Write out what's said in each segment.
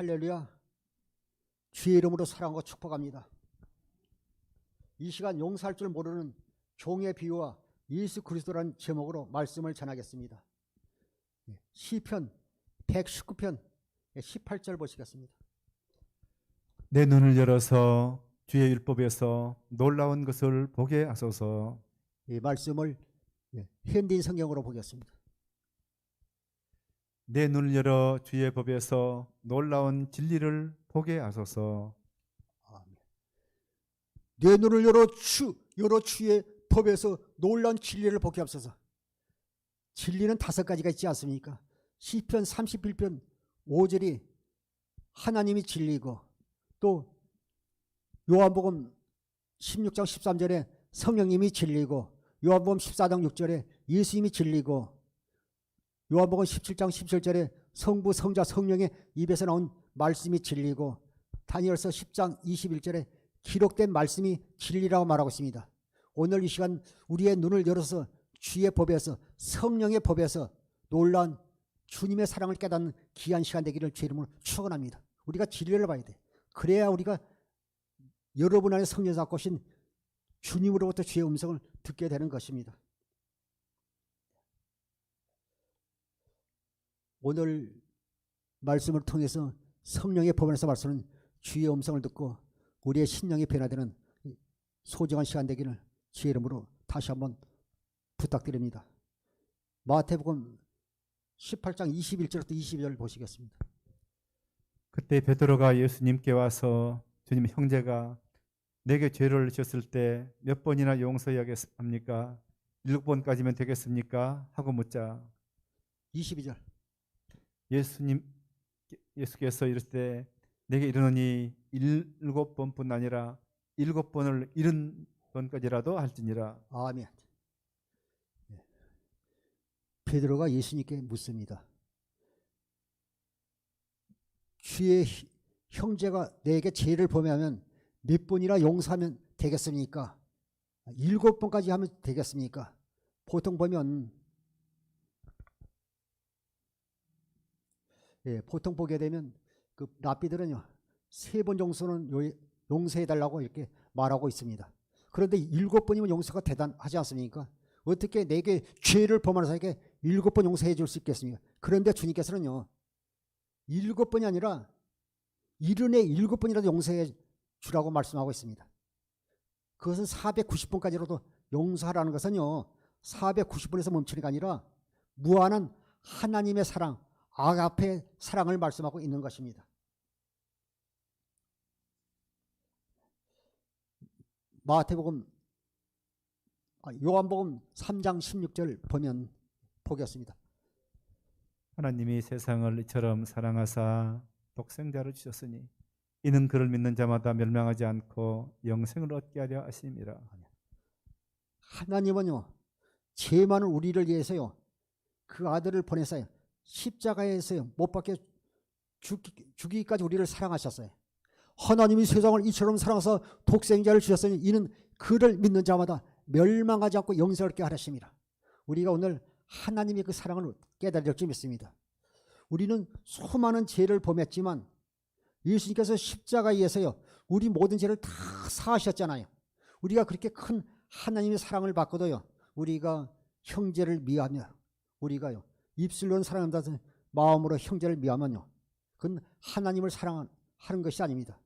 할렐루야. 주의 이름으로 사랑하고 축복합니다. 이 시간 용서할 줄 모르는 종의 비유와 예수 그리스도라는 제목으로 말씀을 전하겠습니다. 시편 119편 18절 보시겠습니다. 내 눈을 열어서 주의 율법에서 놀라운 것을 보게 하소서. 이 말씀을 현대인 성경으로 보겠습니다. 내 눈을 열어 주의 법에서 놀라운 진리를 보게 하소서. 아멘. 내 눈을 열어 주의 법에서 놀라운 진리를 보게 하소서. 진리는 5가지가 있지 않습니까? 시편 31편 5절이 하나님이 진리고, 또 요한복음 16장 13절에 성령님이 진리고, 요한복음 14장 6절에 예수님이 진리고, 요한복음 17장 17절에 성부, 성자, 성령의 입에서 나온 말씀이 진리고, 다니엘서 10장 21절에 기록된 말씀이 진리라고 말하고 있습니다. 오늘 이 시간 우리의 눈을 열어서 주의 법에서, 성령의 법에서 놀라운 주님의 사랑을 깨닫는 귀한 시간 되기를 주의 이름으로 축원합니다. 우리가 진리를 봐야 돼. 그래야 우리가 여러분 안에 성령에서 갖고 오신 주님으로부터 주의 음성을 듣게 되는 것입니다. 오늘 말씀을 통해서 성령의 법안에서 말씀하는 주의 음성을 듣고 우리의 심령이 변화되는 소중한 시간 되기를 주의 이름으로 다시 한번 부탁드립니다. 마태복음 18장 21절부터 22절 보시겠습니다. 그때 베드로가 예수님께 와서 주님, 형제가 내게 죄를 지었을 때 몇 번이나 용서하겠습니까? 7번까지면 되겠습니까? 하고 묻자 22절. 예수께서 이르실 때 내게 이르노니 7번뿐 아니라 7번을 70번까지라도 할지니라. 아멘. 베드로가 예수님께 묻습니다. 주의 형제가 내게 죄를 범하면 몇 번이나 용서하면 되겠습니까? 7번까지 하면 되겠습니까? 보통 보면 보통 보게 되면 그 랍비들은요 3번 정도는 용서해달라고 이렇게 말하고 있습니다. 그런데 7번이면 용서가 대단하지 않습니까? 어떻게 내게 죄를 범하는 사람에게 7번 용서해 줄 수 있겠습니까? 그런데 주님께서는요 7번이 아니라 7번이라도 용서해 주라고 말씀하고 있습니다. 그것은 490번까지라도 용서하라는 것은요 490번에서 멈추는 게 아니라 무한한 하나님의 사랑, 아가페 사랑을 말씀하고 있는 것입니다. 요한복음 3장 16절 보면 보겠습니다. 하나님이 세상을 이처럼 사랑하사 독생자를 주셨으니 이는 그를 믿는 자마다 멸망하지 않고 영생을 얻게 하려 하심이라. 하나님은요 죄 많은 우리를 위해서요 그 아들을 보내서요 십자가에서요 못 박혀 죽이기까지 우리를 사랑하셨어요. 하나님이 세상을 이처럼 사랑하사 독생자를 주셨으니 이는 그를 믿는 자마다 멸망하지 않고 영생을 얻게 하셨습니다. 우리가 오늘 하나님의 그 사랑을 깨달을 줄 믿습니다. 우리는 수많은 죄를 범했지만 예수님께서 십자가에서요 우리 모든 죄를 다 사하셨잖아요. 우리가 그렇게 큰 하나님의 사랑을 받고도요 우리가 형제를 미워하며 우리가요 입술로는 사랑한다 마음으로 형제를 미워하면요 그건 하나님을 사랑하는 것이 아닙니다.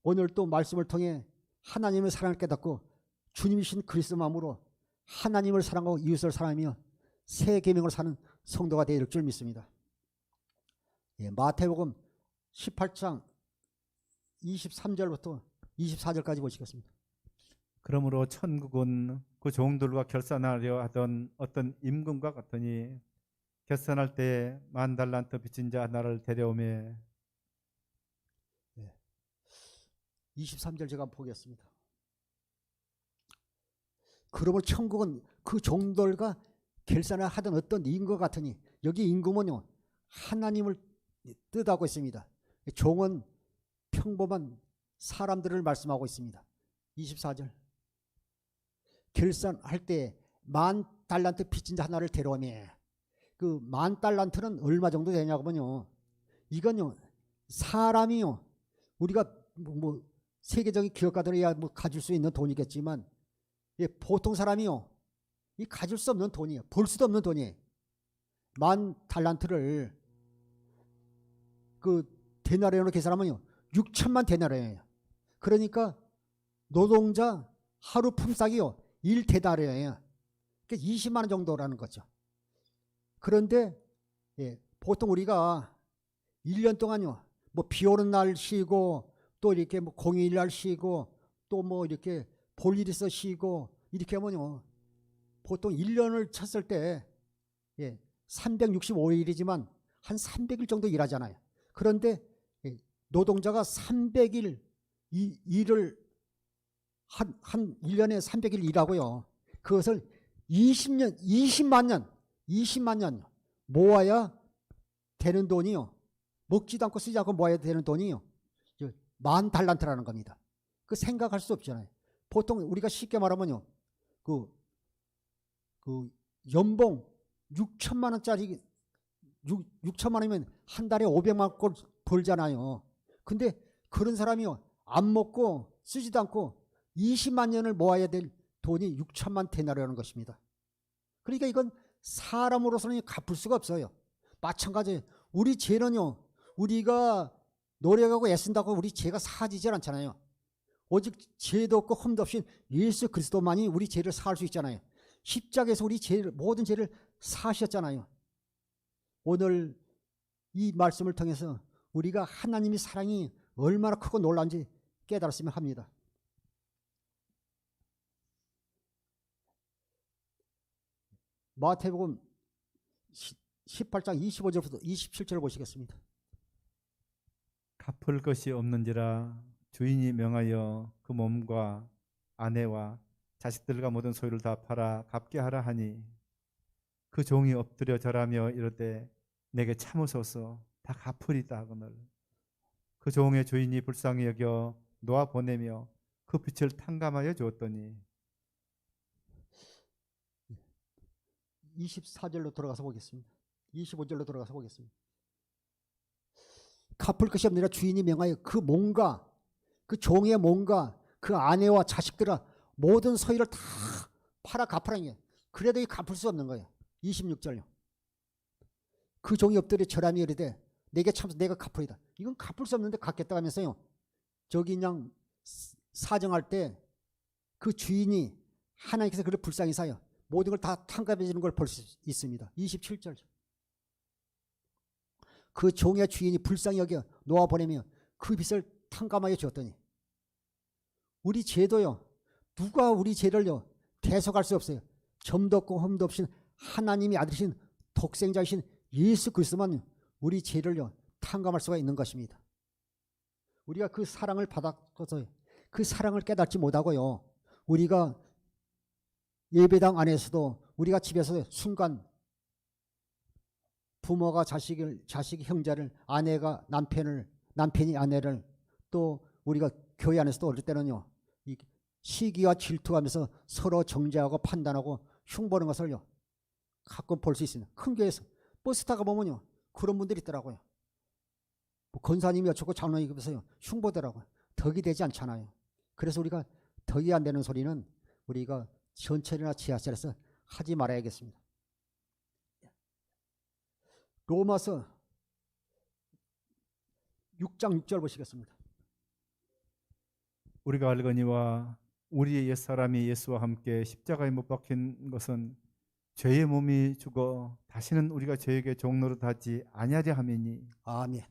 오늘 또 말씀을 통해 하나님의 사랑을 깨닫고 주님이신 그리스도 마음으로 하나님을 사랑하고 이웃을 사랑하며 새 계명을 사는 성도가 되어야 될 줄 믿습니다. 마태복음 18장 23절부터 24절까지 보시겠습니다. 그러므로 천국은 그 종들과 결산하려 하던 어떤 임금과 같으니 결산할 때 10,000달란트 빚진 자 하나를 데려오매 23절 제가 보겠습니다. 그러므로 천국은 그 종들과 결산을 하던 어떤 임금과 같으니 여기 임금은요 하나님을 뜻하고 있습니다. 종은 평범한 사람들을 말씀하고 있습니다. 24절 결산할 때 10,000달란트 빚진 자 하나를 데려오매 그 10,000달란트는 얼마 정도 되냐고 하면요. 이건요. 사람이요. 우리가 뭐 세계적인 기업가들이야 뭐 가질 수 있는 돈이겠지만 예, 보통 사람이요. 이 가질 수 없는 돈이에요. 볼 수도 없는 돈이에요. 10,000달란트를 그 데나리온으로 계산하면요. 6천만 데나리온이에요. 그러니까 노동자 하루 품삯이요. 1데나리온이에요. 그러니까 20만 원 정도라는 거죠. 그런데 예, 보통 우리가 1년 동안요. 뭐 비 오는 날 쉬고 또 이렇게 뭐 공휴일 날 쉬고 또 뭐 이렇게 볼 일 있어 쉬고 이렇게 하면요. 보통 1년을 쳤을 때 예, 365일이지만 한 300일 정도 일하잖아요. 그런데 예, 노동자가 300일 일을 한 1년에 300일 일하고요. 그것을 20만 년 모아야 되는 돈이요. 먹지도 않고 쓰지 않고 모아야 되는 돈이요. 10,000달란트라는 겁니다. 그 생각할 수 없잖아요. 보통 우리가 쉽게 말하면요. 그 연봉 6천만 원짜리 6천만 원이면 한 달에 500만 원 벌잖아요. 근데 그런 사람이요. 안 먹고 쓰지도 않고 20만 년을 모아야 될 돈이 6천만 데나리온이라는 것입니다. 그러니까 이건 사람으로서는 갚을 수가 없어요. 마찬가지 우리 죄는요. 우리가 노력하고 애쓴다고 우리 죄가 사하지질 않잖아요. 오직 죄도 없고 흠도 없이 예수 그리스도만이 우리 죄를 사할 수 있잖아요. 십자가에서 우리 모든 죄를 사하셨잖아요. 오늘 이 말씀을 통해서 우리가 하나님의 사랑이 얼마나 크고 놀라운지 깨달았으면 합니다. 마태복음 18장 25절부터 27절을 보시겠습니다. 갚을 것이 없는지라 주인이 명하여 그 몸과 아내와 자식들과 모든 소유를 다 팔아 갚게 하라 하니 그 종이 엎드려 절하며 이르되 내게 참으소서 다 갚으리다 하거늘 그 종의 주인이 불쌍히 여겨 놓아 보내며 그 빛을 탕감하여 주었더니 24절로 들어가서 보겠습니다. 25절로 들어가서 보겠습니다. 갚을 것이 없느라 주인이 명하여 그 몸과 그 종의 몸과 그 아내와 자식들아 모든 소유를 다 팔아 갚으라는 게 그래도 이 갚을 수 없는 거예요. 26절요. 그 종이 엎드려 절하며 이르되 내게 참소 내가 갚으리다. 이건 갚을 수 없는데 갚겠다 하면서요. 저기 그냥 사정할 때 그 주인이 하나님께서 그를 불쌍히 사요. 모든 걸 다 탕감해 주는 걸 볼 수 있습니다. 27절. 그 종의 주인이 불쌍히 여겨 놓아 보내며 그 빚을 탕감하여 주었더니 우리 죄도요. 누가 우리 죄를요. 대속할 수 없어요. 점도 없고 흠도 없이 하나님의 아들이신 독생자이신 예수 그리스도만 우리 죄를요. 탕감할 수가 있는 것입니다. 우리가 그 사랑을 받아서 그 사랑을 깨닫지 못하고요. 우리가 예배당 안에서도 우리가 집에서 순간 부모가 자식이 형제를 아내가 남편이 아내를 또 우리가 교회 안에서도 어릴 때는요. 시기와 질투하면서 서로 정죄하고 판단하고 흉보는 것을요. 가끔 볼 수 있습니다. 큰 교회에서 버스 타고 보면요. 그런 분들이 있더라고요. 뭐 권사님이 어쩌고 장로님이 그러면서요. 흉보더라고요. 덕이 되지 않잖아요. 그래서 우리가 덕이 안 되는 소리는 우리가 전철이나 지하철에서 하지 말아야겠습니다. 로마서 6장 6절 보시겠습니다. 우리가 알거니와 우리의 옛사람이 예수와 함께 십자가에 못 박힌 것은 죄의 몸이 죽어 다시는 우리가 죄에게 종노릇 하지 아니하려 함이니. 아멘.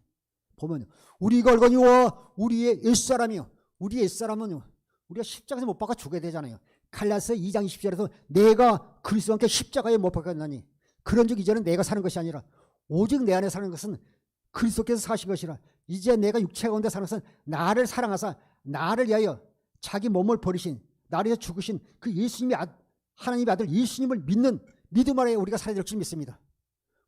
보면 우리가 알거니와 우리의 옛사람이요. 우리의 옛사람은요. 우리가 십자가에서 못 박아 죽어야 되잖아요. 갈라디아서 2장 20절에서 내가 그리스도와 함께 십자가에 못 박혔나니 그런즉 이제는 내가 사는 것이 아니라 오직 내 안에 사는 것은 그리스도께서 사신 것이라. 이제 내가 육체 가운데 사는 것은 나를 사랑하사 나를 위하여 자기 몸을 버리신 나를 위해 죽으신 그 예수님의 하나님의 아들 예수님을 믿는 믿음 아래 우리가 살아야 될 줄 믿습니다.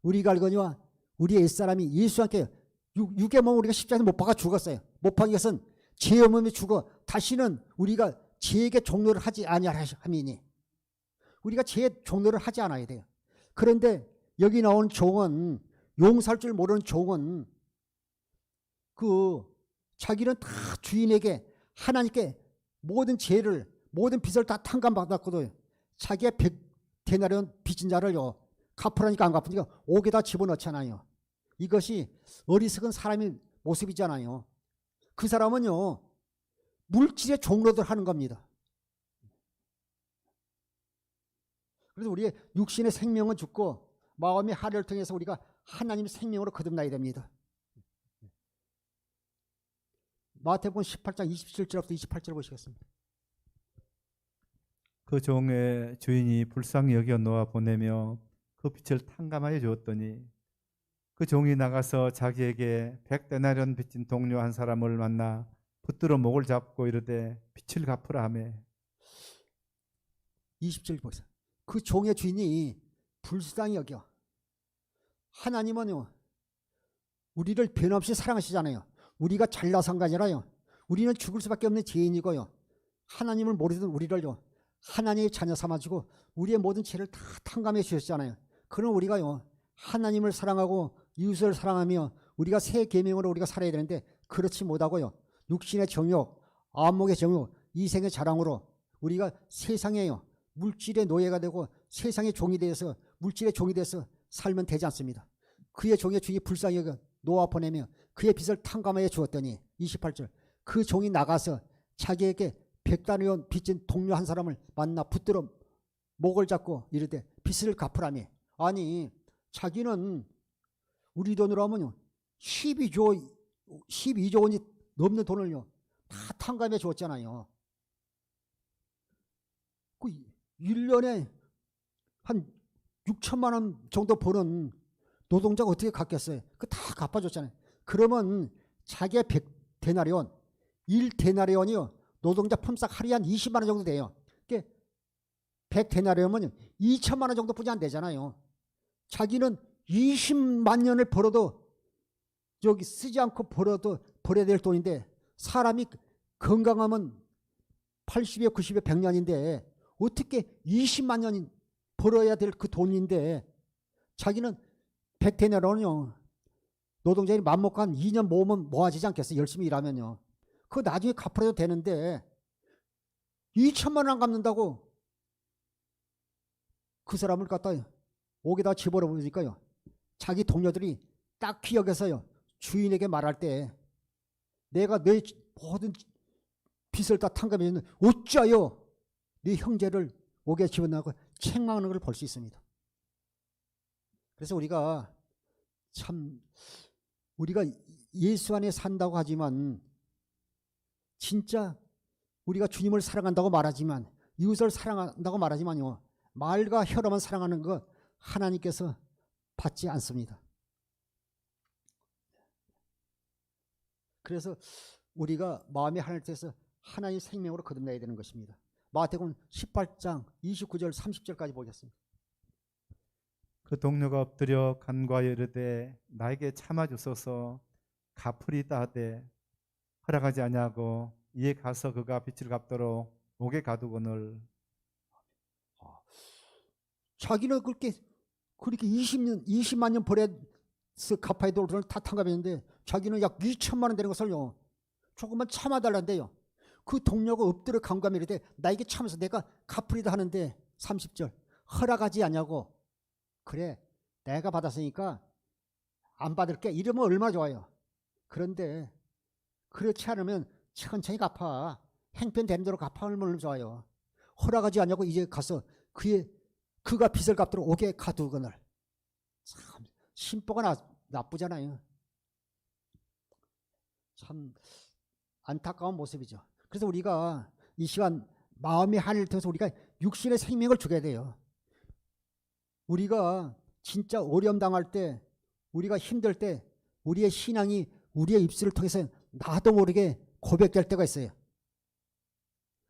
우리가 알거니와 우리의 옛사람이 예수와 함께 육의 몸을 우리가 십자가에서 못 박아 죽었어요. 못 박은 것은 죄의 몸이 죽어 다시는 우리가 죄에게 종노를 하지 아니하라 함이니 우리가 죄의 종노를 하지 않아야 돼요. 그런데 여기 나온 종은, 용서할 줄 모르는 종은 그 자기는 다 주인에게, 하나님께 모든 죄를, 모든 빚을 다 탕감받았거든. 자기의 100데나리온 빚진 자를요, 갚으라니까 안 갚으니까 옥에다 집어넣잖아요. 이것이 어리석은 사람의 모습이잖아요. 그 사람은요, 물질의 종로들 하는 겁니다. 그래서 우리의 육신의 생명은 죽고 마음의 하를 통해서 우리가 하나님의 생명으로 거듭나야 됩니다. 마태복음 18장 27절부터 28절 보시겠습니다. 그 종의 주인이 불쌍히 여겨 놓아 보내며 그 빚을 탕감하여 주었더니 그 종이 나가서 자기에게 100데나리온 빚진 동료 한 사람을 만나 붙들어 목을 잡고 이르되 빚을 갚으라 하며. 20절 보세요. 그 종의 주인이 불쌍히 여겨. 하나님은요, 우리를 변함없이 사랑하시잖아요. 우리가 잘나서 한 게 아니라요, 우리는 죽을 수밖에 없는 죄인이고요, 하나님을 모르던 우리를요, 하나님의 자녀 삼아주고 우리의 모든 죄를 다 탕감해 주셨잖아요. 그럼 우리가요, 하나님을 사랑하고 이웃을 사랑하며 우리가 새 계명으로 우리가 살아야 되는데 그렇지 못하고요, 육신의 정욕, 안목의 정욕, 이생의 자랑으로 우리가 세상에요, 물질의 노예가 되고 세상의 종이 되어서, 물질의 종이 되어서 살면 되지 않습니다. 그의 종의 주인이 불쌍히 여겨 놓아 보내며 그의 빚을 탕감하여 주었더니 28절, 그 종이 나가서 자기에게 100데나리온 빚진 동료 한 사람을 만나 붙들어 목을 잡고 이르되 빚을 갚으라며. 아니, 자기는 우리 돈으로 하면요, 12조 원이 넘는 돈을요 다 탕감해 주었잖아요. 그 1년에 한 6천만 원 정도 버는 노동자가 어떻게 갚겠어요? 그 다 갚아줬잖아요. 그러면 자기의 100데나리온, 1데나리온이요, 노동자 품삯 하루에 한 20만 원 정도 돼요. 100데나리온이면 2천만 원 정도뿐이 안 되잖아요. 자기는 20만 년을 벌어도 저기 쓰지 않고 벌어도 벌어야 될 돈인데, 사람이 건강하면 80에 90에 100년인데 어떻게 20만 년 벌어야 될 그 돈인데, 자기는 100데나리온이요, 노동자들이 맘먹고 한 2년 모으면 모아지지 않겠어요? 열심히 일하면요. 그거 나중에 갚아도 되는데 2천만 원 갚는다고 그 사람을 갖다 옥에다 집어넣으니까요, 자기 동료들이 딱히 여기서요, 주인에게 말할 때 내가 내 모든 빚을 다 탕감해 주는 어찌하여 네 형제를 옥에 집어넣고 책망하는 걸 볼 수 있습니다. 그래서 우리가 참, 우리가 예수 안에 산다고 하지만, 진짜 우리가 주님을 사랑한다고 말하지만, 이웃을 사랑한다고 말하지만요, 말과 혀로만 사랑하는 것 하나님께서 받지 않습니다. 그래서 우리가 마음의 하나님을 통해서 하나님의 생명으로 거듭나야 되는 것입니다. 마태복음 18장 29절 30절까지 보겠습니다. 그 동료가 엎드려 간과하여 이르되 나에게 참아 주소서 갚으리다 하되 허락하지 아니하고 이에 가서 그가 빚을 갚도록 옥에 가두거늘. 자기는 그렇게 20만 년 벌어서 갚아야 될 돈을 다 탕감했는데 자기는 약 2천만 원 되는 것을요, 조금만 참아달란데요. 그 동료가 엎드려 간과하며 이르되 나에게 참아서 내가 갚으리다 하는데 30절, 허락하지 않냐고. 그래, 내가 받았으니까 안 받을게, 이러면 얼마나 좋아요. 그런데 그렇지 않으면 천천히 갚아, 행편되는 대로 갚아면 얼마나 좋아요. 허락하지 않냐고 이제 가서 그가 빚을 갚도록 옥에 가두거늘. 참 심보가 나쁘잖아요. 참 안타까운 모습이죠. 그래서 우리가 이 시간 마음의 한을 통해서 우리가 육신의 생명을 주게 돼요. 우리가 진짜 어려움 당할 때, 우리가 힘들 때 우리의 신앙이 우리의 입술을 통해서 나도 모르게 고백될 때가 있어요.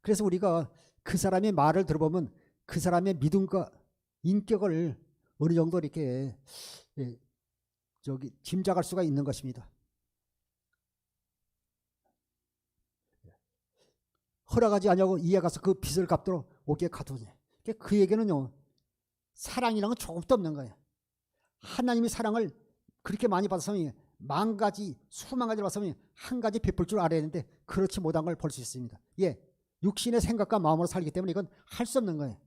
그래서 우리가 그 사람의 말을 들어보면 그 사람의 믿음과 인격을 어느 정도 이렇게 짐작할 수가 있는 것입니다. 허락하지 않냐고 이에 가서 그 빚을 갚도록 옥에 가두니. 그에게는요, 사랑이라는 건 조금도 없는 거예요. 하나님의 사랑을 그렇게 많이 받았으면 만 가지 수만 가지를 받았으면 한 가지 베풀 줄 알아야 되는데 그렇지 못한 걸 볼 수 있습니다. 예, 육신의 생각과 마음으로 살기 때문에 이건 할 수 없는 거예요.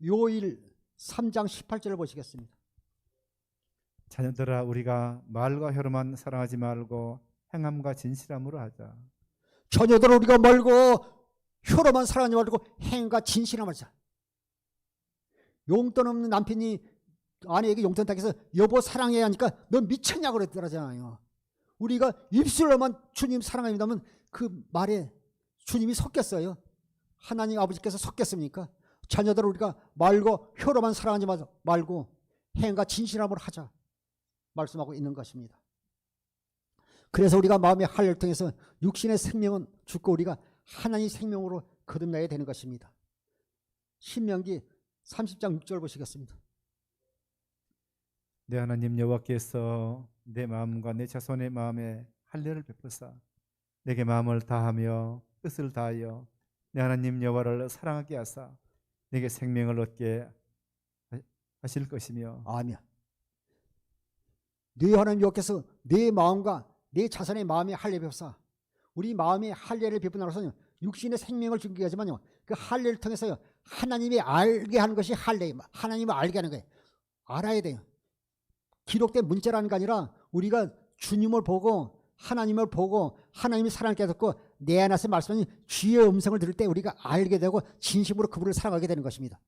요일 3장 18절을 보시겠습니다. 자녀들아 우리가 말과 혀로만 사랑하지 말고 행함과 진실함으로 하자. 자녀들을 우리가 말고 혀로만 사랑하지 말고 행과 진실함을 하자. 용돈 없는 남편이 아내에게 용돈 닦여서 여보 사랑해 하니까 너 미쳤냐고 그랬더라잖아요. 우리가 입술로만 주님 사랑합니다면 그 말에 주님이 섞였어요. 하나님 아버지께서 섞였습니까? 자녀들을 우리가 말고 혀로만 사랑하지 말고 행과 진실함으로 하자 말씀하고 있는 것입니다. 그래서 우리가 마음의 할례를 통해서 육신의 생명은 죽고 우리가 하나님의 생명으로 거듭나야 되는 것입니다. 신명기 30장 6절 보시겠습니다. 내 하나님 여호와께서 내 마음과 내 자손의 마음에 할례를 베푸사 내게 마음을 다하며 뜻을 다하여 내 하나님 여호와를 사랑하게 하사 내게 생명을 얻게 하실 것이며. 아멘. 네 하나님 여호와께서 내 마음과 내 자손의 마음에 할례 베푸사. 우리 마음에 할례를 베푸나로서는 육신의 생명을 주기 하지만요, 그 할례를 통해서요 하나님이 알게 하는 것이 할례, 하나님을 알게 하는 거예요. 알아야 돼요. 기록된 문자라는 게 아니라 우리가 주님을 보고 하나님을 보고 하나님의 사랑을 깨닫고 내 안에서 말씀하는 주의 음성을 들을 때 우리가 알게 되고 진심으로 그분을 사랑하게 되는 것입니다.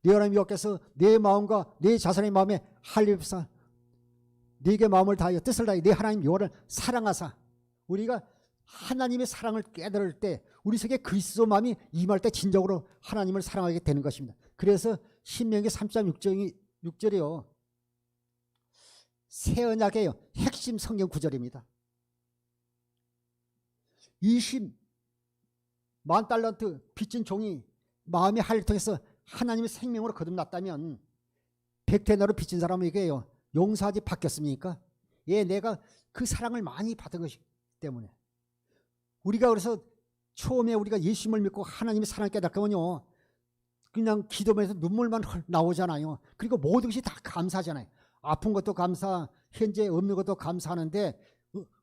네 하나님 여호와께서 내 마음과 내 자손의 마음에 할례 베푸사 네게 마음을 다하여 뜻을 다하여 내 하나님 여호와를 사랑하사. 우리가 하나님의 사랑을 깨달을 때 우리 속에 그리스도 마음이 임할 때 진정으로 하나님을 사랑하게 되는 것입니다. 그래서 신명기 3.6절이 6절이요 새 언약의 핵심 성경 구절입니다. 20만 달란트 빚진 종이 마음의 할례를 통해서 하나님의 생명으로 거듭났다면 100데나로 빚진 사람에게요 용서하지 받겠습니까? 예, 내가 그 사랑을 많이 받은 것이기 때문에. 우리가 그래서 처음에 우리가 예수님을 믿고 하나님의 사랑을 깨닫고면요 그냥 기도면서 눈물만 나오잖아요. 그리고 모든 것이 다 감사하잖아요. 아픈 것도 감사, 현재 없는 것도 감사하는데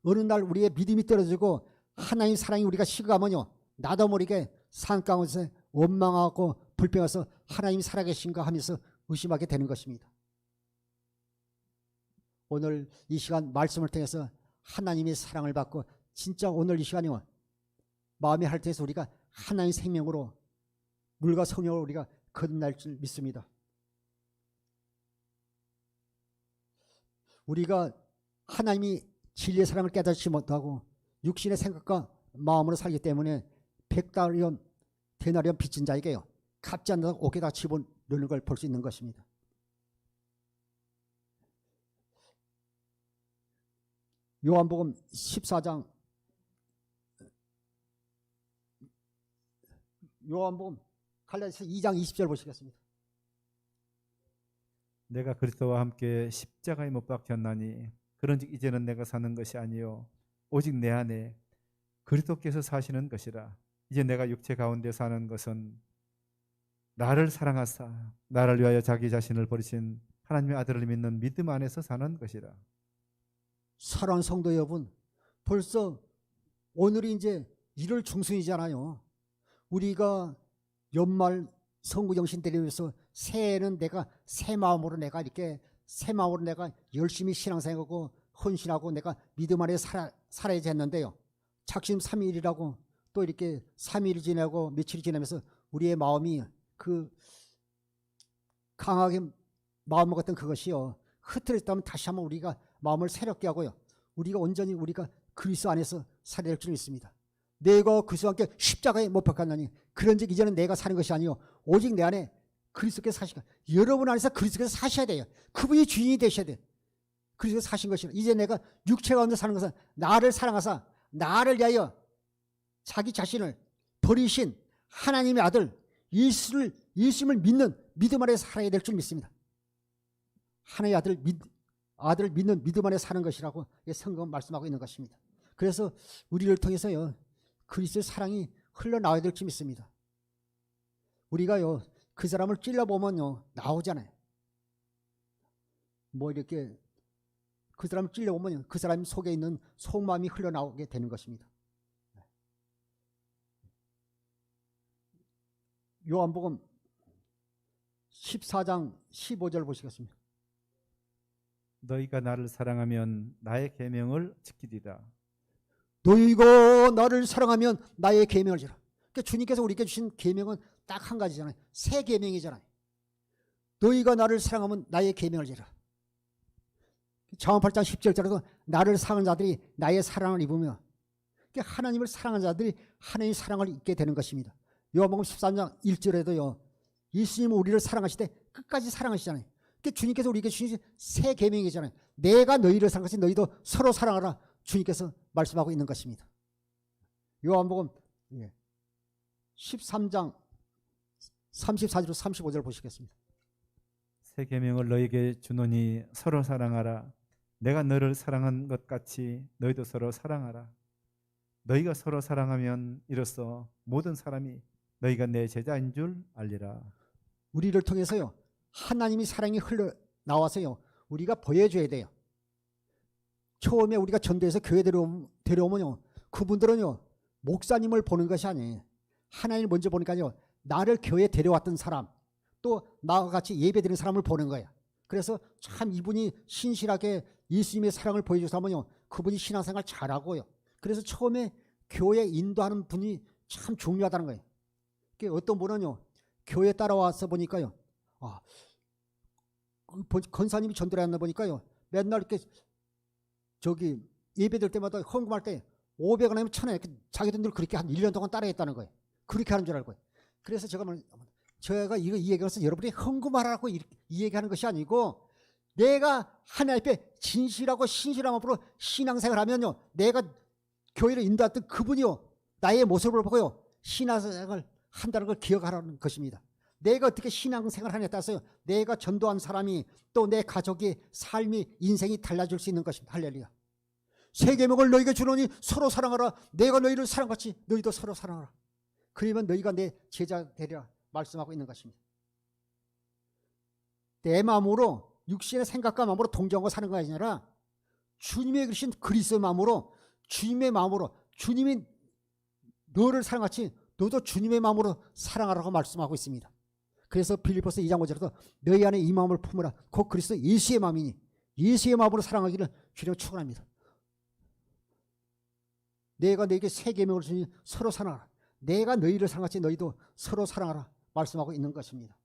어느 날 우리의 믿음이 떨어지고 하나님 사랑이 우리가 식어가면요 나도 모르게 산 가운데서 원망하고 불평해서 하나님이 살아계신가 하면서 의심하게 되는 것입니다. 오늘 이 시간 말씀을 통해서 하나님의 사랑을 받고 진짜 오늘 이 시간이요 마음의 할례를 통해서 우리가 하나님의 생명으로 물과 성령으로 우리가 거듭날 줄 믿습니다. 우리가 하나님이 진리의 사랑을 깨닫지 못하고 육신의 생각과 마음으로 살기 때문에 100데나리온 빚진 자에게요 갚지 않는다고 옥에다 집어넣는 걸 볼 수 있는 것입니다. 요한복음 14장 요한복음 갈라디아서 2장 20절 보시겠습니다. 내가 그리스도와 함께 십자가에 못 박혔나니 그런즉 이제는 내가 사는 것이 아니요 오직 내 안에 그리스도께서 사시는 것이라. 이제 내가 육체 가운데 사는 것은 나를 사랑하사 나를 위하여 자기 자신을 버리신 하나님의 아들을 믿는 믿음 안에서 사는 것이라. 사랑하는 성도 여러분, 벌써 오늘이 이제 1월 중순이잖아요. 우리가 연말 성구정신 때리면서 새해에는 내가 새 마음으로 내가 이렇게 새 마음으로 내가 열심히 신앙생활하고 헌신하고 내가 믿음 안에 살아야지 했는데요. 작심 3일이라고 또 이렇게 3일이 지나고 며칠이 지나면서 우리의 마음이 그 강하게 마음 먹었던 그것이요 흐트러졌다면 다시 한번 우리가 마음을 새롭게 하고요. 우리가 온전히 우리가 그리스도 안에서 살아야 될 줄 믿습니다. 내가 그리스도와 함께 십자가에 못 박혔나니 그런즉 이제는 내가 사는 것이 아니요 오직 내 안에 그리스도께서 사시가. 여러분 안에서 그리스도께서 사셔야 돼요. 그분이 주인이 되셔야 돼요. 그리스도께서 사신 것이라. 이제 내가 육체 가운데 사는 것은 나를 사랑하사 나를 위하여 자기 자신을 버리신 하나님의 아들 예수님을 믿는 믿음 안에 살아야 될 줄 믿습니다. 하나님의 아들을 믿는 믿음 안에 사는 것이라고 성경은 말씀하고 있는 것입니다. 그래서 우리를 통해서요 그리스도의 사랑이 흘러나와야 될 줄 믿습니다. 우리가요 그 사람을 찔러보면요 나오잖아요. 뭐 이렇게 그 사람을 찔려보면 그 사람 속에 있는 속마음이 흘러나오게 되는 것입니다. 요한복음 14장 15절 보시겠습니다. 너희가 나를 사랑하면 나의 계명을 지키리라. 너희가 나를 사랑하면 나의 계명을 지라. 그러니까 주님께서 우리에게 주신 계명은 딱 한 가지잖아요. 새 계명이잖아요. 너희가 나를 사랑하면 나의 계명을 지라. 잠언 8장 10절에도 나를 사랑하는 자들이 나의 사랑을 입으며, 그러니까 하나님을 사랑하는 자들이 하나님의 사랑을 입게 되는 것입니다. 요한복음 13장 1절에도요. 예수님은 우리를 사랑하실 때 끝까지 사랑하시잖아요. 그러니까 주님께서 우리에게 주신 새 계명이잖아요. 내가 너희를 사랑하시 너희도 서로 사랑하라. 주님께서 말씀하고 있는 것입니다. 요한복음 13장 34절 35절 보시겠습니다. 새 계명을 너희에게 주노니 서로 사랑하라. 내가 너를 사랑한 것 같이 너희도 서로 사랑하라. 너희가 서로 사랑하면 이로써 모든 사람이 너희가 내 제자인 줄 알리라. 우리를 통해서요. 하나님이 사랑이 흘러나와서요. 우리가 보여줘야 돼요. 처음에 우리가 전도해서 교회 데려오면요. 그분들은요. 목사님을 보는 것이 아니에요. 하나님을 먼저 보니까요. 나를 교회에 데려왔던 사람, 또 나와 같이 예배드리는 사람을 보는 거예요. 그래서 참 이분이 신실하게 예수님의 사랑을 보여줘서 하면요. 그분이 신앙생활 잘하고요. 그래서 처음에 교회 인도하는 분이 참 중요하다는 거예요. 어떤 분은요. 교회 따라와서 보니까요. 권사님이 전도를 했나 보니까요. 맨날 이렇게 예배될 때마다 헌금할 때 500원 아니면 1000원 자기들 그렇게 한 1년 동안 따라했다는 거예요. 그렇게 하는 줄 알고요. 그래서 제가 이 얘기를 해서 여러분이 헌금하라고 이 얘기하는 것이 아니고, 내가 하나님 앞에 진실하고 신실한 마음으로 신앙생활 하면요. 내가 교회를 인도했던 그분이요. 나의 모습을 보고요. 신앙생활을 한다는 걸 기억하라는 것입니다. 내가 어떻게 신앙생활을 하냐에 따라서 내가 전도한 사람이 또 내 가족의 삶이 인생이 달라질 수 있는 것입니다. 할렐루야. 새 계명을 너희에게 주노니 서로 사랑하라. 내가 너희를 사랑같이 너희도 서로 사랑하라. 그러면 너희가 내 제자 되리라 말씀하고 있는 것입니다. 내 마음으로 육신의 생각과 마음으로 동정하고 사는 것이 아니라 주님의 그리신 그리스도의 마음으로, 주님의 마음으로, 주님이 너를 사랑같이 너도 주님의 마음으로 사랑하라고 말씀하고 있습니다. 그래서 빌립보서 2장 5절에도 너희 안에 이 마음을 품으라. 곧 그리스도 예수의 마음이니 예수의 마음으로 사랑하기를 주님을 축원합니다. 내가 너에게 새 계명을 주니 서로 사랑하라. 내가 너희를 사랑같이 너희도 서로 사랑하라 말씀하고 있는 것입니다.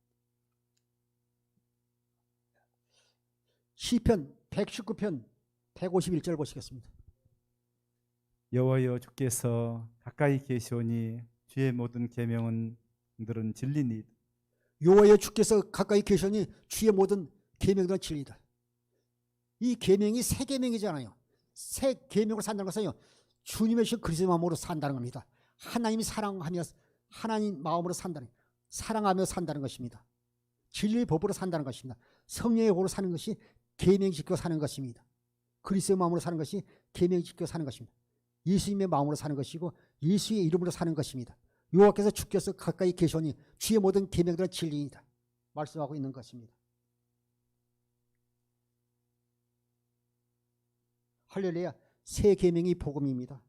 시편 119편 151절 보시겠습니다. 여호와여 주께서 가까이 계시오니 주의 모든 계명은 들은 진리니. 여호와여 주께서 가까이 계시오니 주의 모든 계명들은 진리다. 이 계명이 새 계명이잖아요. 새 계명으로 산다는 것은요. 주님의 신 그리스도의 마음으로 산다는 겁니다. 하나님이 사랑하며 하나님 마음으로 산다는, 사랑하며 산다는 것입니다. 진리의 법으로 산다는 것입니다. 성령의 법으로 사는 것이 계명 지켜 사는 것입니다. 그리스도의 마음으로 사는 것이 계명 지켜 사는 것입니다. 예수님의 마음으로 사는 것이고 예수의 이름으로 사는 것입니다. 여호와께서 주께서 가까이 계시오니 주의 모든 계명들은 진리이다 말씀하고 있는 것입니다. 할렐루야. 새 계명이 복음입니다.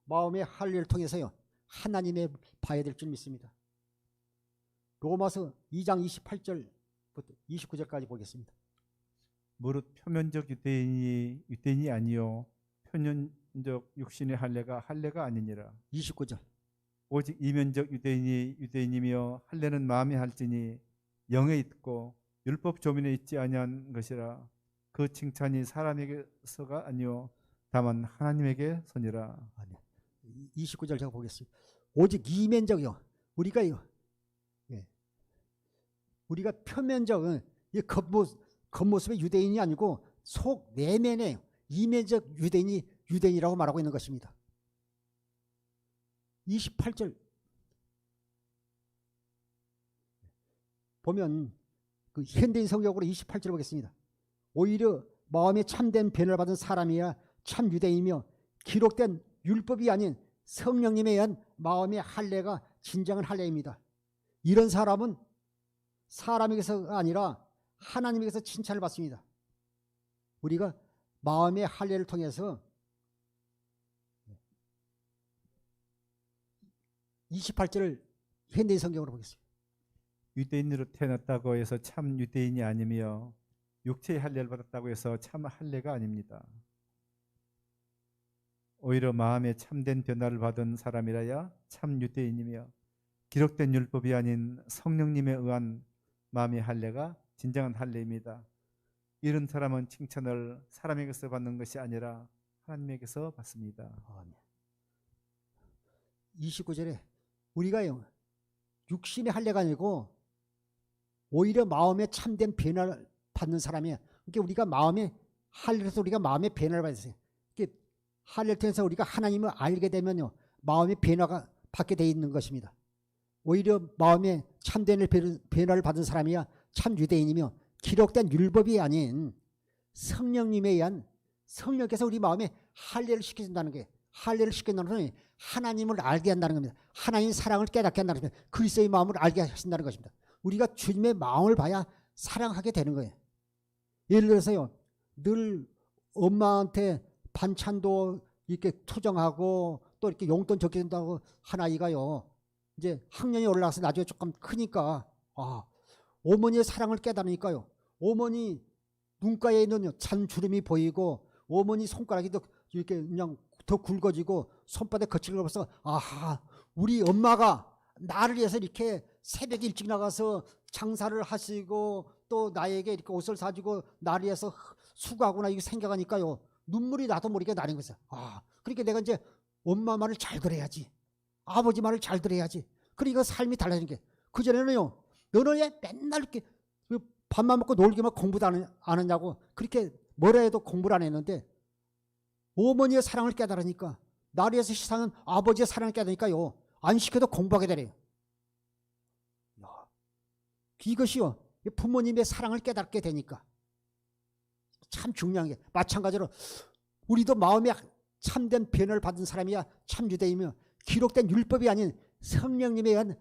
마음의 할례를 통해서요. 하나님의 봐야 될 줄 믿습니다. 로마서 2장 28절부터 29절까지 보겠습니다. 무릇 표면적 유대인이 아니요 표면적 육신의 할례가 아니니라. 29절. 오직 이면적 유대인이며 할례는 마음에 할지니 영에 있고 율법 조문에 있지 아니한 것이라. 그 칭찬이 사람에게서가 아니요 다만 하나님에게 선이라. 29절 제가 보겠습니다. 오직 이면적이요. 우리가 표면적은 겉모습의 유대인이 아니고 속 내면에 이면적 유대인이라고 말하고 있는 것입니다. 28절 보면 그 현대인 성경으로 28절 보겠습니다. 오히려 마음에 참된 변을 받은 사람이야 참 유대인이며 기록된 율법이 아닌 성령님에 의한 마음의 할례가 진정한 할례입니다. 이런 사람은 사람에게서가 아니라 하나님에게서 칭찬을 받습니다. 우리가 마음의 할례를 통해서 28절을 현대인 성경으로 보겠습니다. 유대인으로 태어났다고 해서 참 유대인이 아니며 육체의 할례를 받았다고 해서 참 할례가 아닙니다. 오히려 마음에 참된 변화를 받은 사람이라야 참 유대인이며 기록된 율법이 아닌 성령님에 의한 마음의 할례가 진정한 할례입니다. 이런 사람은 칭찬을 사람에게서 받는 것이 아니라 하나님에게서 받습니다. 29절에 우리가요 육신의 할례가 아니고 오히려 마음에 참된 변화를 받는 사람이에요. 그러니까 우리가 마음의 할례에서 우리가 마음의 변화를 받았어요. 할례를 통해서 우리가 하나님을 알게 되면요 마음의 변화가 받게 돼 있는 것입니다. 오히려 마음에 참된 변화를 받은 사람이야 참 유대인이며 기록된 율법이 아닌 성령님에 의한 성령께서 우리 마음에 할례를 시켜준다는 게 할례를 시켜준다는 것은 하나님을 알게 한다는 겁니다. 하나님의 사랑을 깨닫게 한다는 겁니다. 그리스도의 마음을 알게 하신다는 것입니다. 우리가 주님의 마음을 봐야 사랑하게 되는 거예요. 예를 들어서요 늘 엄마한테 반찬도 이렇게 투정하고 또 이렇게 용돈 적게 준다고 한 아이가요 이제 학년이 올라가서 나중에 조금 크니까 어머니의 사랑을 깨달으니까요 어머니 눈가에 있는 잔주름이 보이고 어머니 손가락이 더 이렇게 그냥 더 굵어지고 손바닥에 거칠게 벌써 우리 엄마가 나를 위해서 이렇게 새벽에 일찍 나가서 장사를 하시고 또 나에게 이렇게 옷을 사주고 나를 위해서 수고하구나 이게 생각하니까요 눈물이 나도 모르게 나는 거죠. 그러니까 내가 이제 엄마 말을 잘 들어야지. 아버지 말을 잘 들어야지. 그러니까 삶이 달라지는 게. 그전에는요, 너는 왜 맨날 이렇게 밥만 먹고 놀기만 공부도 안 하냐고 그렇게 뭐라 해도 공부를 안 했는데 어머니의 사랑을 깨달으니까 나를 위해서 시사하는 아버지의 사랑을 깨달으니까요. 안 시켜도 공부하게 되래요. 이것이요. 부모님의 사랑을 깨닫게 되니까. 참 중요한 게 마찬가지로 우리도 마음에 참된 변화를 받은 사람이야 참 유대이며 기록된 율법이 아닌 성령님에 의한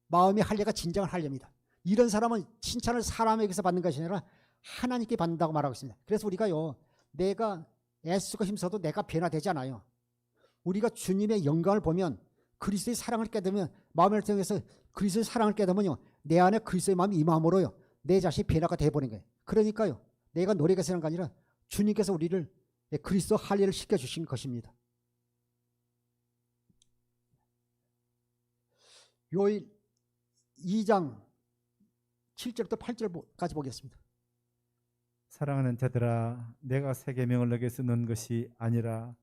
마음의 할례가 진정한 할례입니다. 이런 사람은 칭찬을 사람에게서 받는 것이 아니라 하나님께 받는다고 말하고 있습니다. 그래서 우리가요 내가 애쓰고 힘써도 내가 변화되지 않아요. 우리가 주님의 영광을 보면 그리스도의 사랑을 깨달으면 마음을 통해서 그리스도의 사랑을 깨달으면요 내 안에 그리스도의 마음이 이 마음으로요 내 자신이 변화가 되어버린 거예요. 그러니까요 내가 노력해서 하는 게 아니라 주님께서 우리를 그리스도 할례를 시켜주신 것입니다. 요일 2장 7절부터 8절까지 보겠습니다. 사랑하는 자들아 내가 새 계명을 너에게 쓰는 것이 아니라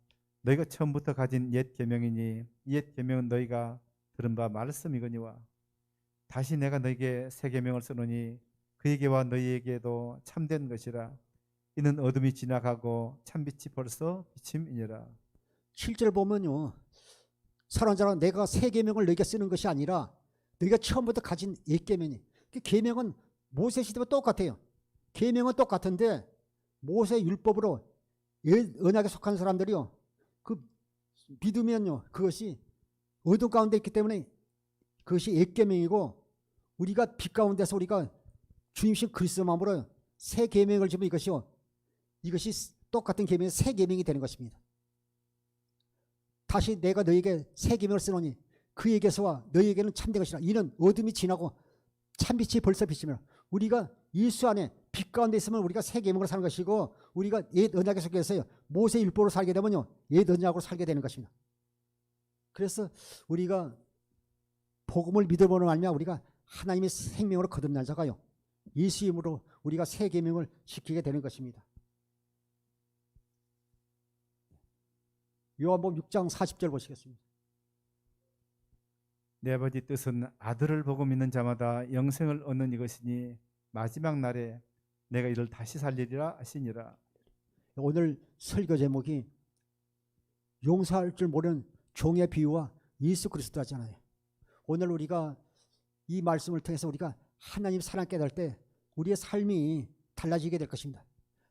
너희가 처음부터 가진 옛 계명이니 옛 계명은 너희가 들은 바 말씀이거니와 다시 내가 너희에게 새 계명을 쓰노니 그에게와 너희에게도 참된 것이라 이는 어둠이 지나가고 참빛이 벌써 비침이니라. 7절 보면요 사랑하는 자들아 내가 새 계명을 너희에게 쓰는 것이 아니라 너희가 처음부터 가진 옛 계명이 계명은 모세 시대와 똑같아요. 계명은 똑같은데 모세 율법으로 옛 언약에 속한 사람들이요 그 믿으면요 그것이 어둠 가운데 있기 때문에 그것이 옛 계명이고 우리가 빛 가운데서 우리가 주님신 그리스도 마음으로 새 계명을 지면 이것이 똑같은 계명이 새 계명이 되는 것입니다. 다시 내가 너에게 새 계명을 쓰노니 그에게서와 너에게는 참된 것이라 이는 어둠이 지나고 참빛이 벌써 비치며 우리가 예수 안에 빛 가운데 있으면 우리가 새 계명으로 사는 것이고 우리가 옛 언약에 속해서요 모세 율법으로 살게 되면요 옛 언약으로 살게 되는 것입니다. 그래서 우리가 복음을 믿어보는 말미암아 우리가 하나님의 생명으로 거듭난 자가요 예수 이름으로 우리가 새 계명을 지키게 되는 것입니다. 요한복음 6장 40절 보시겠습니다. 내 아버지 뜻은 아들을 보고 믿는 자마다 영생을 얻는 이것이니 마지막 날에 내가 이를 다시 살리리라 하시니라. 오늘 설교 제목이 용서할 줄 모르는 종의 비유와 예수 그리스도 하잖아요. 오늘 우리가 이 말씀을 통해서 우리가 하나님 사랑 깨달을 때 우리의 삶이 달라지게 될 것입니다.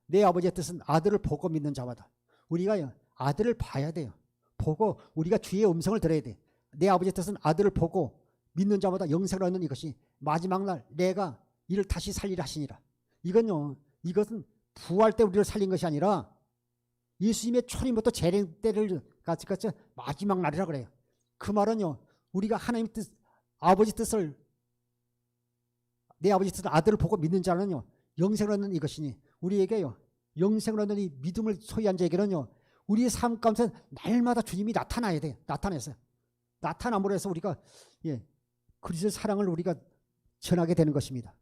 내 아버지의 뜻은 아들을 보고 믿는 자마다 우리가 아들을 봐야 돼요. 보고 우리가 주의 음성을 들어야 돼. 내 아버지의 뜻은 아들을 보고 믿는 자마다 영생을 얻는 이것이 마지막 날 내가 이를 다시 살리라 하시니라. 이것은 부활 때 우리를 살린 것이 아니라 예수님의 초림부터 재림 때를 같이 마지막 날이라 그래요. 그 말은요, 우리가 하나님 뜻, 아버지 뜻을, 내 아버지 뜻을 아들을 보고 믿는 자는요, 영생을 얻는 이것이니, 우리에게요, 영생을 얻는 이 믿음을 소유한 자에게는요, 우리의 삶 가운데 날마다 주님이 나타나야 돼요. 나타내서. 나타남으로 해서 우리가, 그리스도의 사랑을 우리가 전하게 되는 것입니다.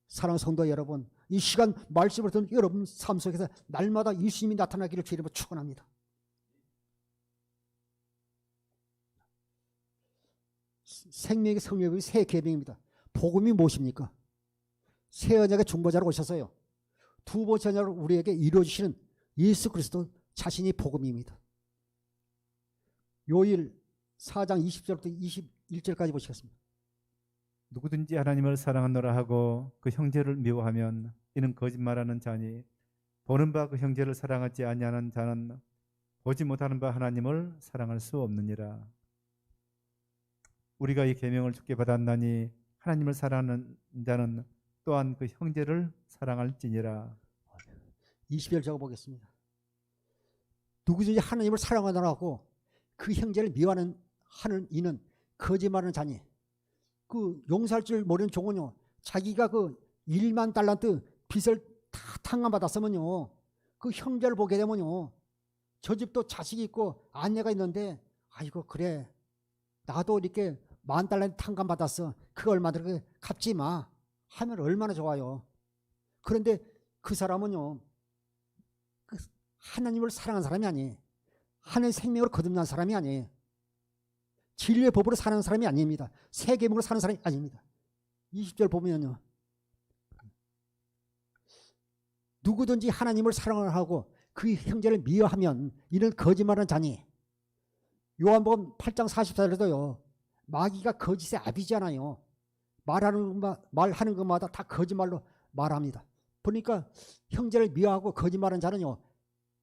사랑하는 성도 여러분, 이 시간 말씀을 듣는 여러분 삶 속에서 날마다 예수님이 나타나기를 주님으로 축원합니다. 생명의 성령의 새 계명입니다. 복음이 무엇입니까? 새 언약의 중보자로 오셔서요, 두 번째 언약을 우리에게 이루어주시는 예수 그리스도 자신이 복음입니다. 요일 4장 20절부터 21절까지 보시겠습니다. 누구든지 하나님을 사랑하노라 하고 그 형제를 미워하면 이는 거짓말하는 자니 보는 바 그 형제를 사랑하지 아니하는 자는 보지 못하는 바 하나님을 사랑할 수 없느니라. 우리가 이 계명을 주께 받았나니 하나님을 사랑하는 자는 또한 그 형제를 사랑할지니라. 20절 적어보겠습니다. 누구든지 하나님을 사랑하노라 하고 그 형제를 미워하는 이는 거짓말하는 자니, 그 용서할 줄 모르는 종은요, 자기가 그 1만 달란트 빚을 다 탕감받았으면요, 그 형제를 보게 되면요, 저 집도 자식이 있고 아내가 있는데, 아이고 그래, 나도 이렇게 10,000달란트 탕감받았어, 그거 얼마나 갚지 마 하면 얼마나 좋아요. 그런데 그 사람은요, 그 하나님을 사랑하는 사람이 아니에요. 하나님의 생명으로 거듭난 사람이 아니에요. 진리의 법으로 사는 사람이 아닙니다. 새 계명으로 사는 사람이 아닙니다. 20절 보면요, 누구든지 하나님을 사랑을 하고 그 형제를 미워하면 이는 거짓말하는 자니. 요한복음 8장 44절에도요, 마귀가 거짓의 아비잖아요. 말하는 것마다 다 거짓말로 말합니다. 보니까 형제를 미워하고 거짓말하는 자는요,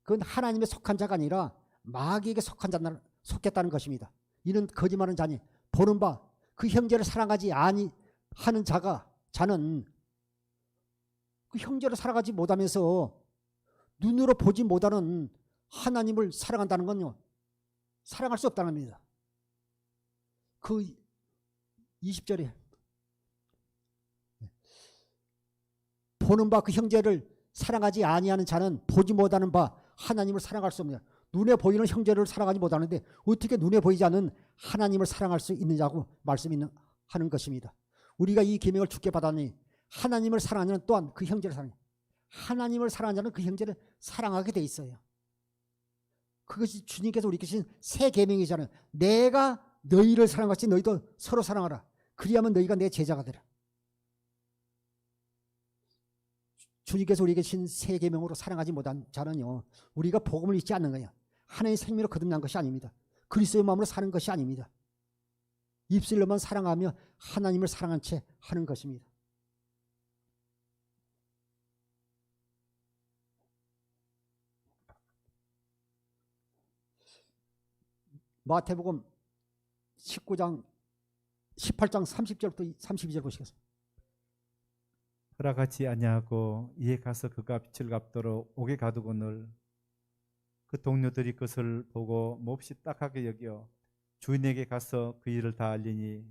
그건 하나님에 속한 자가 아니라 마귀에게 속했다는 것입니다. 이는 거짓말하는 자니 보는 바 그 형제를 사랑하지 아니하는 자는 그 형제를 사랑하지 못하면서 눈으로 보지 못하는 하나님을 사랑한다는 건요, 사랑할 수 없다는 겁니다. 그 20절에 보는 바 그 형제를 사랑하지 아니하는 자는 보지 못하는 바 하나님을 사랑할 수 없느냐. 눈에 보이는 형제를 사랑하지 못하는데 어떻게 눈에 보이지 않는 하나님을 사랑할 수 있느냐고 말씀하는 것입니다. 우리가 이 계명을 주께 받았니 하나님을 사랑하는 자는 또한 그 형제를 사랑해. 하나님을 사랑하는 자는 그 형제를 사랑하게 돼 있어요. 그것이 주님께서 우리에게 주신 새 계명이잖아요. 내가 너희를 사랑같이 너희도 서로 사랑하라. 그리하면 너희가 내 제자가 되라. 주님께서 우리에게 주신 새 계명으로 사랑하지 못한 자는요, 우리가 복음을 잊지 않는 거예요. 하나님의 생명으로 거듭난 것이 아닙니다. 그리스도의 마음으로 사는 것이 아닙니다. 입술로만 사랑하며 하나님을 사랑한 채 하는 것입니다. 마태복음 18장 30절부터 32절 보시겠습니다. 허락하지 아니하고 이에 가서 그가 빛을 갚도록 옥에 가두거늘 그 동료들이 그것을 보고 몹시 딱하게 여겨 주인에게 가서 그 일을 다 알리니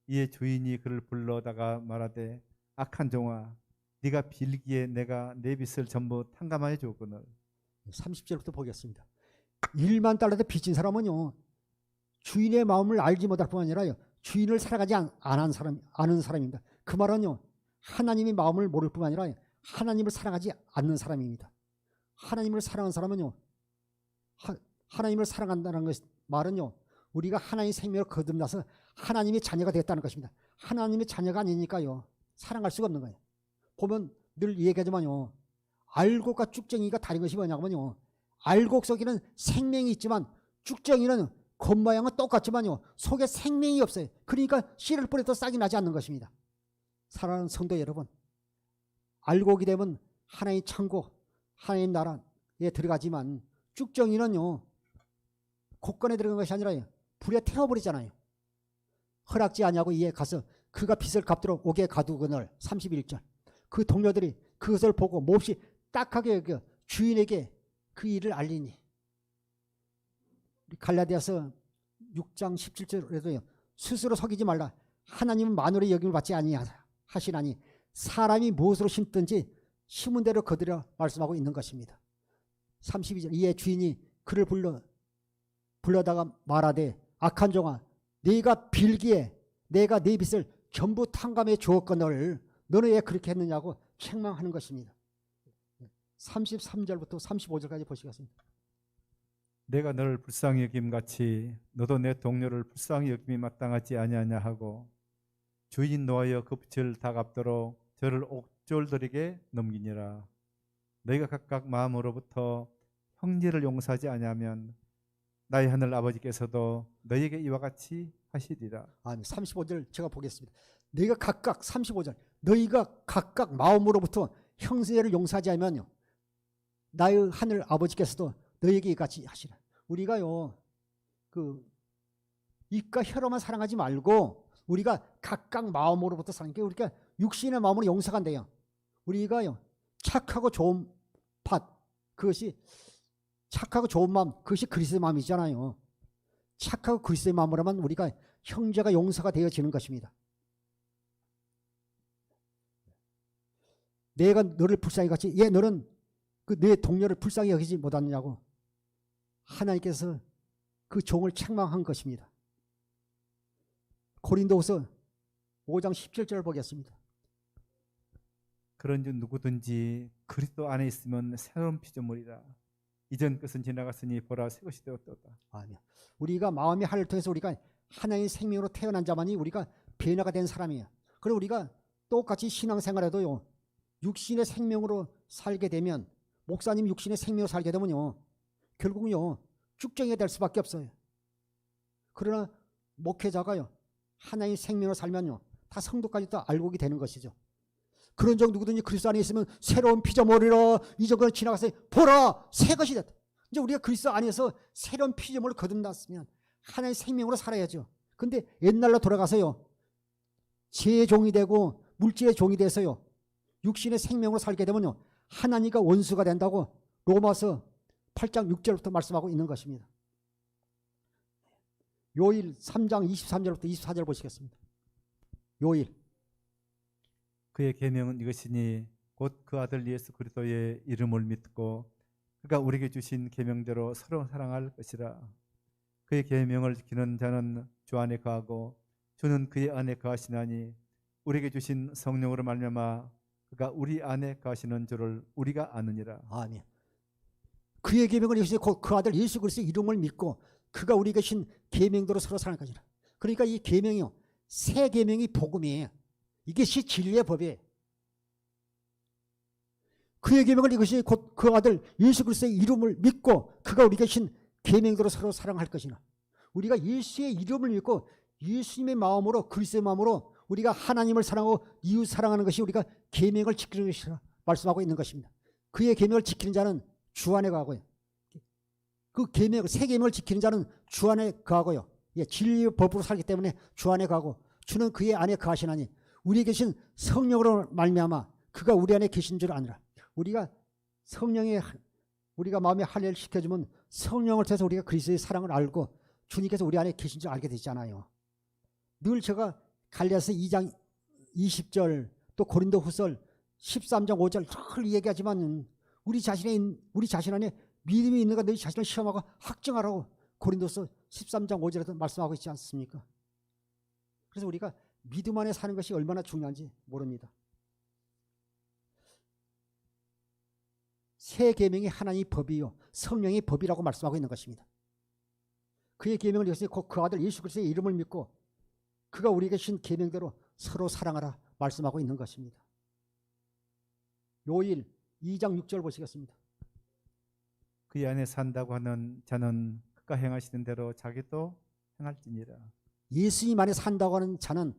이에 주인이 그를 불러다가 말하되 악한 종아 네가 빌기에 내가 내 빚을 전부 탕감하여 주었거늘. 30절부터 보겠습니다. 1만 달러도 빚진 사람은요, 주인의 마음을 알지 못할 뿐 아니라 주인을 사랑하지 않은 사람입니다. 그 말은요, 하나님의 마음을 모를 뿐 아니라 하나님을 사랑하지 않는 사람입니다. 하나님을 사랑하는 사람은요, 하나님을 사랑한다는 말은요, 우리가 하나님의 생명을 거듭나서 하나님의 자녀가 됐다는 것입니다. 하나님의 자녀가 아니니까요, 사랑할 수가 없는 거예요. 보면 늘 얘기하지만요, 알곡과 쭉정이가 다른 것이 뭐냐면요, 알곡 속에는 생명이 있지만 쭉정이는 겉모양은 똑같지만요, 속에 생명이 없어요. 그러니까 씨를 뿌려도 싹이 나지 않는 것입니다. 사랑하는 성도 여러분, 알곡이 되면 하나님의 창고, 하나님의 나라에 들어가지만 쭉정이는요, 곳간에 들어간 것이 아니라 불에 태워버리잖아요. 허락지 아니하고 이에 가서 그가 빚을 갚도록 옥에 가두거늘. 31절. 그 동료들이 그것을 보고 몹시 딱하게 여겨 주인에게 그 일을 알리니. 갈라디아서 6장 17절에도요. 스스로 속이지 말라. 하나님은 만물의 여김을 받지 아니하시나니 사람이 무엇으로 심든지 심은 대로 거두려 말씀하고 있는 것입니다. 32절 이에 주인이 그를 불러다가 말하되 악한 종아 네가 빌기에 내가 네 빚을 전부 탕감해 주었거늘 너는 왜 그렇게 했느냐고 책망하는 것입니다. 33절부터 35절까지 보시겠습니다. 내가 너를 불쌍히 여김같이 너도 내 동료를 불쌍히 여김이 마땅하지 아니하냐 하고 주인 노하여 그 빚을 다 갚도록 저를 옥졸들에게 넘기니라. 너희가 각각 마음으로부터 형제를 용서하지 아니하면 나의 하늘 아버지께서도 너희에게 이와 같이 하시리라. 아니 35절 제가 보겠습니다. 너희가 각각 35절 너희가 각각 마음으로부터 형제를 용서하지 않으면요 나의 하늘 아버지께서도 너희에게 같이 하시라. 우리가요 그 입과 혀로만 사랑하지 말고 우리가 각각 마음으로부터 사랑해. 우리가 육신의 마음으로 용서가 안 돼요. 우리가요 착하고 좋은 밭 그것이 착하고 좋은 마음 그것이 그리스도의 마음이잖아요. 착하고 그리스도의 마음으로만 우리가 형제가 용서가 되어지는 것입니다. 내가 너를 불쌍히 같이 너는 그 내 동료를 불쌍히 여기지 못하느냐고 하나님께서 그 종을 책망한 것입니다. 고린도후서 5장 17절을 보겠습니다. 그런즉 누구든지 그리스도 안에 있으면 새로운 피조물이라. 이전 것은 지나갔으니 보라 새 것이 되었도다. 아니야. 우리가 마음의 하를 통해서 우리가 하나님의 생명으로 태어난 자만이 우리가 변화가 된 사람이에요. 그리고 우리가 똑같이 신앙생활에도요. 육신의 생명으로 살게 되면 목사님 육신의 생명으로 살게 되면요. 결국은요. 쭉정이가 될 수밖에 없어요. 그러나 목회자가요. 하나님의 생명으로 살면요. 다 성도까지 다 알고 되는 것이죠. 그런 적 누구든지 그리스도 안에 있으면 새로운 피조물이라 이전 것은 지나가서 보라 새 것이 됐다. 이제 우리가 그리스도 안에서 새로운 피조물을 거듭났으면 하나님의 생명으로 살아야죠. 근데 옛날로 돌아가서요. 죄의 종이 되고 물질의 종이 돼서요. 육신의 생명으로 살게 되면요. 하나님과 원수가 된다고 로마서 8장 6절부터 말씀하고 있는 것입니다. 요일 3장 23절부터 24절 보시겠습니다. 요일 그의 계명은 이것이니 곧 그 아들 예수 그리스도의 이름을 믿고 그가 우리에게 주신 계명대로 서로 사랑할 것이라. 그의 계명을 지키는 자는 주 안에 거하고 주는 그의 안에 거하시나니 우리에게 주신 성령으로 말미암아 그가 우리 안에 거하시는 줄을 우리가 아느니라. 아멘. 그의 계명을 이것이 곧 그 아들 예수 그리스도의 이름을 믿고 그가 우리에게 주신 계명대로 서로 사랑할 것이라. 그러니까 이 계명이요. 새 계명이 복음이에요. 이것이 진리의 법이에요. 그의 계명을 이것이 곧 그 아들 예수 그리스도의 이름을 믿고 그가 우리에게 주신 계명대로 서로 사랑할 것이나 우리가 예수의 이름을 믿고 예수님의 마음으로 그리스도의 마음으로 우리가 하나님을 사랑하고 이웃 사랑하는 것이 우리가 계명을 지키는 것이라 말씀하고 있는 것입니다. 그의 계명을 지키는 자는 주 안에 거하고요. 그 계명 새 계명을 지키는 자는 주 안에 거하고요. 진리의 법으로 살기 때문에 주 안에 거하고 주는 그의 안에 거하시나니 우리에 계신 성령으로 말미암아 그가 우리 안에 계신 줄 아니라. 우리가 성령의 우리가 마음에 할례를 시켜주면 성령을 통해서 우리가 그리스도의 사랑을 알고 주님께서 우리 안에 계신 줄 알게 되잖아요. 늘 제가 갈라디아서 2장 20절 또 고린도후서 13장 5절 늘 얘기하지만 우리 자신 안에 믿음이 있는가 너희 자신을 시험하고 확증하라고 고린도서 13장 5절에서 말씀하고 있지 않습니까? 그래서 우리가 믿음 안에 사는 것이 얼마나 중요한지 모릅니다. 새 계명이 하나님의 법이요 성령의 법이라고 말씀하고 있는 것입니다. 그의 계명을 이것이 곧 그 아들 예수 그리스도의 이름을 믿고 그가 우리에게 주신 계명대로 서로 사랑하라 말씀하고 있는 것입니다. 요일 2장 6절 보시겠습니다. 그의 안에 산다고 하는 자는 그가 행하시는 대로 자기도 행할지니라. 예수님 안에 산다고 하는 자는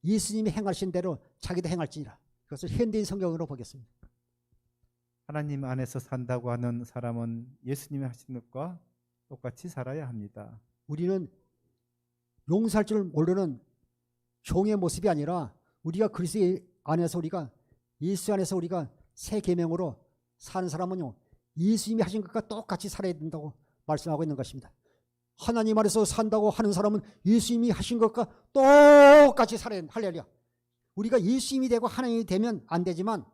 예수님이 행하신 대로 자기도 행할지니라. 그것을 현대인 성경으로 보겠습니다. 하나님 안에서 산다고 하는 사람은 예수님이 하신 것과 똑같이 살아야 합니다. 우리는 용서할 줄 모르는 종의 모습이 아니라 우리가 그리스도 안에서 우리가 예수 안에서 우리가 새 계명으로 사는 사람은요, 예수님이 하신 것과 똑같이 살아야 된다고 말씀하고 있는 것입니다. 하나님 안에서 산다고 하는 사람은 예수님이 하신 것과 똑같이 살아야 된다. 할렐루야. 우리가 예수님이 되고 하나님이 되면 안 되지만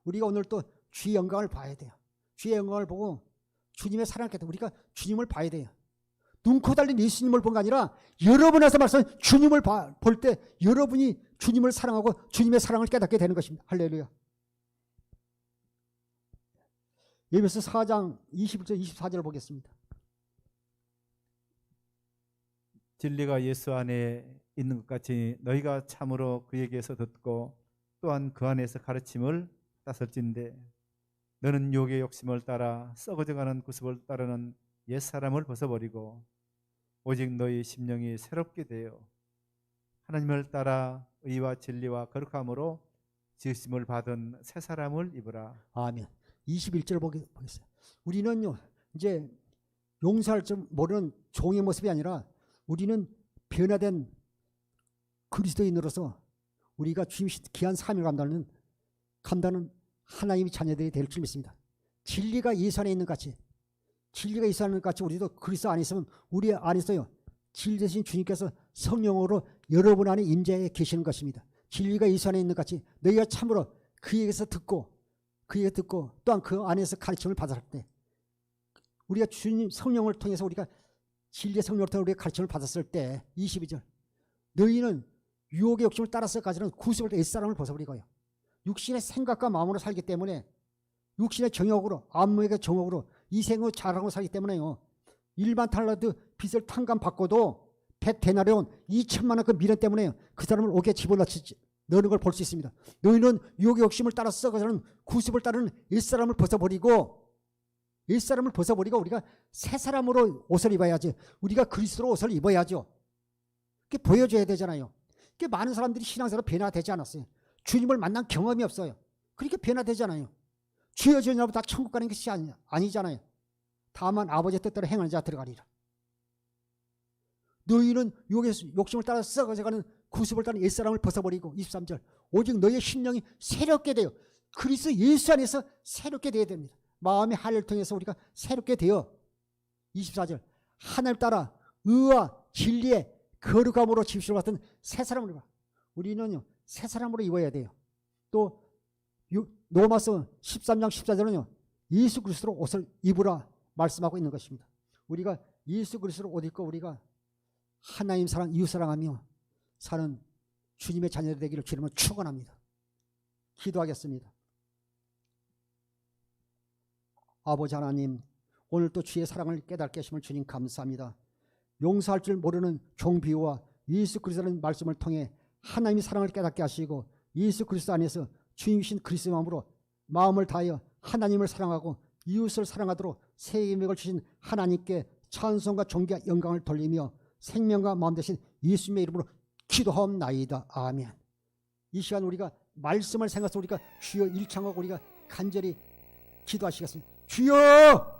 우리가 오늘 또 주의 영광을 봐야 돼요. 주의 영광을 보고 주님의 사랑을 깨닫고 우리가 주님을 봐야 돼요. 눈코 달린 예수님을 본 게 아니라 여러분에서 말씀 주님을 볼 때 여러분이 주님을 사랑하고 주님의 사랑을 깨닫게 되는 것입니다. 할렐루야. 에베소 4장 21절 24절을 보겠습니다. 진리가 예수 안에 있는 것 같이 너희가 참으로 그에게서 듣고 또한 그 안에서 가르침을 따설진대 너는 욕의 욕심을 따라 썩어져가는 구습을 따르는 옛사람을 벗어버리고 오직 너희 심령이 새롭게 되어 하나님을 따라 의와 진리와 거룩함으로 지으심을 받은 새 사람을 입으라. 아멘. 21절을 보겠어요. 우리는요 이제 용서할 줄 모르는 종의 모습이 아니라 우리는 변화된 그리스도인으로서 우리가 주님이 귀한 삶을 감당하는 하나님의 자녀들이 될 줄 믿습니다. 진리가 예수 안에 있는 같이 진리가 예수 안에 있는 같이 우리도 그리스도 안에 있으면 우리 안에서요 진리 대신 주님께서 성령으로 여러분 안에 임재해 계시는 것입니다. 진리가 예수 안에 있는 같이 너희가 참으로 그에게서 듣고 또한 그 안에서 가르침을 받았을 때 우리가 주님 성령을 통해서 우리가 진리의 성령을 통해 우리가 가르침을 받았을 때 22절 너희는 유혹의 욕심을 따라서 가지는 구습을 옛사람을 벗어버리고요. 육신의 생각과 마음으로 살기 때문에 육신의 정욕으로 안목의 정욕으로 이생의 자랑으로 살기 때문에요. 일반 탈라드 빚을 탕감받고도 100데나리온 2천만 원 그 미련 때문에 그 사람을 옥에 집어넣는 걸 볼 수 있습니다. 너희는 유혹의 욕심을 따라서 가지는 구습을 따르는 옛사람을 벗어버리고 우리가 새 사람으로 옷을 입어야지. 우리가 그리스도로 옷을 입어야죠. 그게 보여줘야 되잖아요. 그게 많은 사람들이 신앙생활로 변화되지 않았어요. 주님을 만난 경험이 없어요. 그렇게 변화되잖아요. 주여 주여 다 천국 가는 것이 아니잖아요. 다만 아버지의 뜻대로 행하는 자 들어가리라. 너희는 욕심을 따라 썩어져가는 구습을 따르는 옛사람을 벗어버리고 23절 오직 너희의 심령이 새롭게 되어 그리스도 예수 안에서 새롭게 되어야 됩니다. 마음의 할례를 통해서 우리가 새롭게 되어 24절 하나님 따라 의와 진리의 거룩함으로 집시를 받은 새 사람을 입어. 우리는요 새 사람으로 입어야 돼요. 또 로마서 13장 14절은요 예수 그리스도로 옷을 입으라 말씀하고 있는 것입니다. 우리가 예수 그리스도로 옷 입고 우리가 하나님 사랑 이웃 사랑하며 사는 주님의 자녀들 되기를 주님은 축원합니다. 기도하겠습니다. 아버지 하나님 오늘 또 주의 사랑을 깨닫게 하심을 주님 감사합니다. 용서할 줄 모르는 종비유와 예수 그리스도라는 말씀을 통해 하나님의 사랑을 깨닫게 하시고 예수 그리스도 안에서 주님이신 그리스도의 마음으로 마음을 다하여 하나님을 사랑하고 이웃을 사랑하도록 새 계명을 주신 하나님께 찬송과 존귀와 영광을 돌리며 생명과 마음 되신 예수님의 이름으로 기도하옵나이다. 아멘. 이 시간 우리가 말씀을 생각해서 우리가 주여 일창하고 우리가 간절히 기도하시겠습니다. 주여